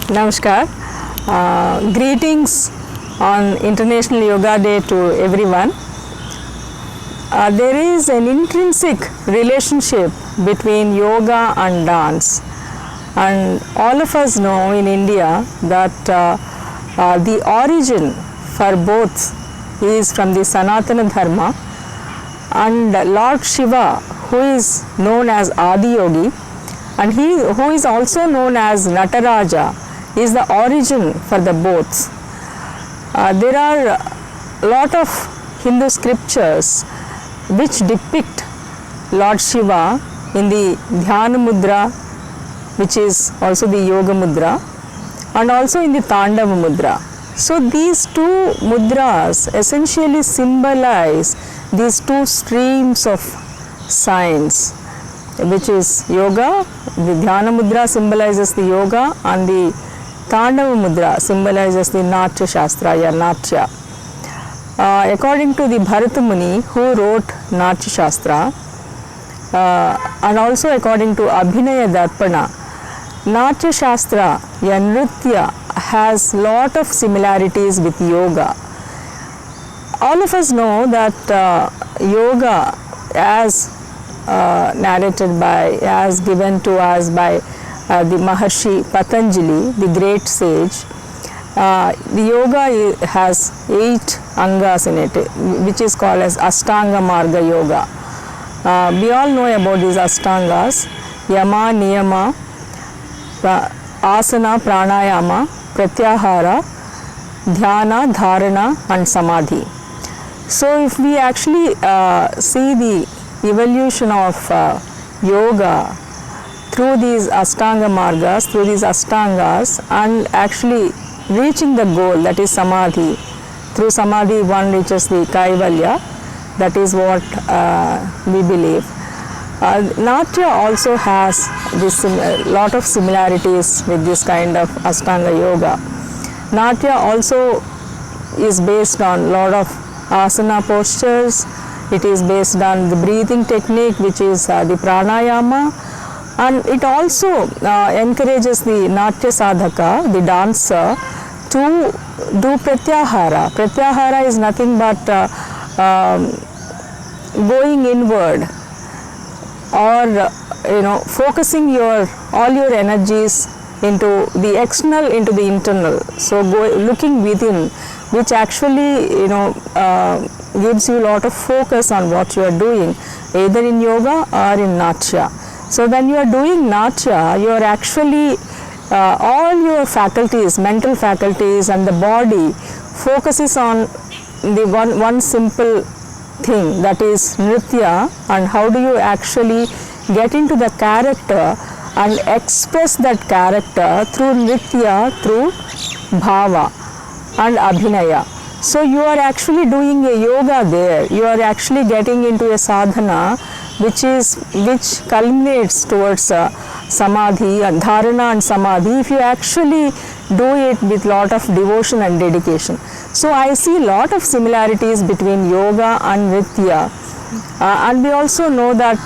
Namaskar. Greetings on International Yoga Day to everyone. There is an intrinsic relationship between yoga and dance, and all of us know in India that the origin for both is from the Sanatana Dharma, and Lord Shiva, who is known as Adi Yogi, and he who is also known as Nataraja, is the origin for the both. There are a lot of Hindu scriptures which depict Lord Shiva in the Dhyana Mudra, which is also the Yoga Mudra, and also in the Tandava Mudra. So these two mudras essentially symbolize these two streams of science, which is yoga. The Dhyana Mudra symbolizes the yoga, and the Tandava Mudra symbolizes the Natya Shastra, or Natya. According to the Bharata Muni, who wrote Natya Shastra, and also according to Abhinaya Darpana, Natya Shastra, or Nritya, has lot of similarities with yoga. All of us know that yoga, as narrated by, as given to us by the Maharshi Patanjali, the great sage, the yoga has 8 angas in it, which is called as Ashtanga Marga Yoga. We all know about these Ashtangas: Yama, Niyama, Asana, Pranayama, Pratyahara, Dhyana, Dharana and Samadhi. So if we actually see the evolution of yoga through these Ashtanga Margas, through these Ashtangas, and actually reaching the goal, that is Samadhi. Through Samadhi one reaches the Kaivalya, that is what we believe. Natya also has this lot of similarities with this kind of Ashtanga Yoga. Natya also is based on lot of asana postures. It is based on the breathing technique, which is the pranayama, and it also encourages the Natya Sadhaka, the dancer, to do Pratyahara. Pratyahara is nothing but going inward, or focusing all your energies into the external, into the internal. So looking within, which actually gives you a lot of focus on what you are doing, either in yoga or in Natya. So when you are doing Natya, you are actually all your faculties, mental faculties and the body focuses on the one simple thing, that is Nritya, and how do you actually get into the character and express that character through Nritya, through Bhava and Abhinaya. So you are actually doing a yoga there, you are actually getting into a sadhana which culminates towards Samadhi and Dharana and Samadhi, if you actually do it with lot of devotion and dedication. So I see lot of similarities between yoga and Nritya. And we also know that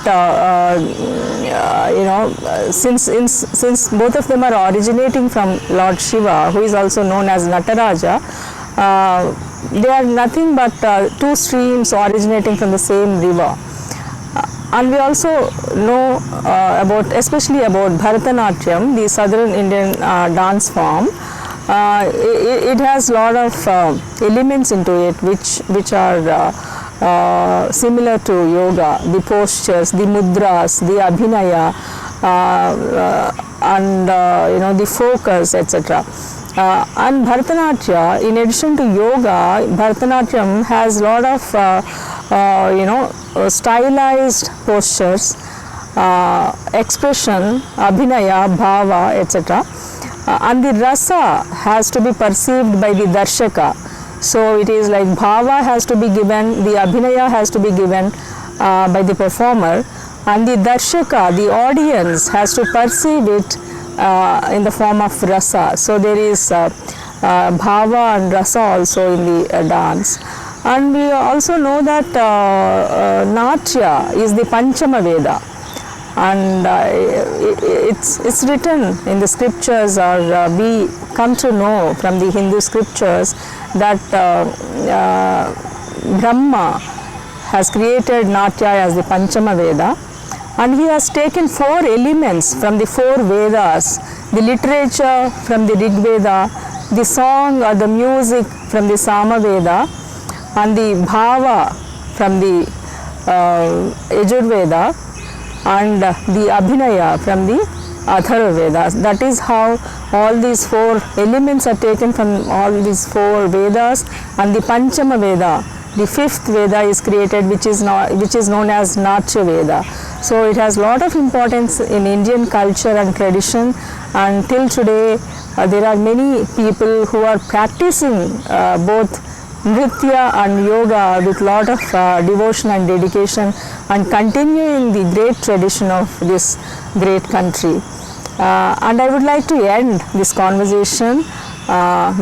since both of them are originating from Lord Shiva, who is also known as Nataraja, they are nothing but two streams originating from the same river. And we also know especially about Bharatanatyam, the southern Indian dance form. It has a lot of elements into it which are similar to yoga, the postures, the mudras, the abhinaya, and the focus, etc. And Bharatanatyam, in addition to yoga, Bharatanatyam has a lot of stylized postures, expression, abhinaya, bhava, etc. And the rasa has to be perceived by the darshaka. So it is like bhava has to be given, the abhinaya has to be given by the performer, and the darshaka, the audience, has to perceive it in the form of rasa. So there is bhava and rasa also in the dance. And we also know that Natya is the Panchama Veda. and it's written in the scriptures, or we come to know from the Hindu scriptures that Brahma has created Natya as the Panchama Veda, and he has taken 4 elements from the 4 Vedas, the literature from the Rig Veda, the song or the music from the Sama Veda, and the bhava from the Yajur Veda, and the Abhinaya from the Atharva Vedas. That is how all these 4 elements are taken from all these 4 Vedas, and the Panchama Veda, the 5th Veda, is created, which is known as Natya Veda. So it has lot of importance in Indian culture and tradition, and till today there are many people who are practicing both Nritya and yoga with lot of devotion and dedication, and continuing the great tradition of this great country. And I would like to end this conversation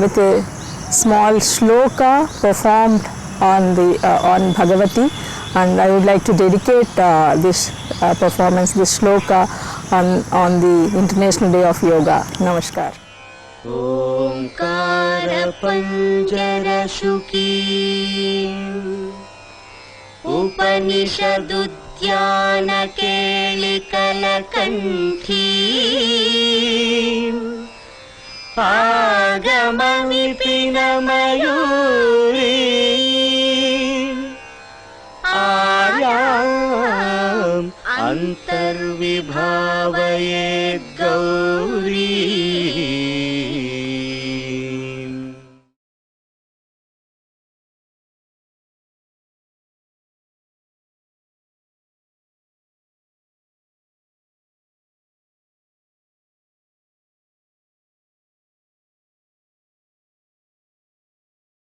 with a small shloka performed on Bhagavati, and I would like to dedicate this performance, this shloka, on the International Day of Yoga. Namaskar. ओंकार पंजर शुकी उपनिषदुद्यान केलिकल कंठी आगम विपिन मयूरी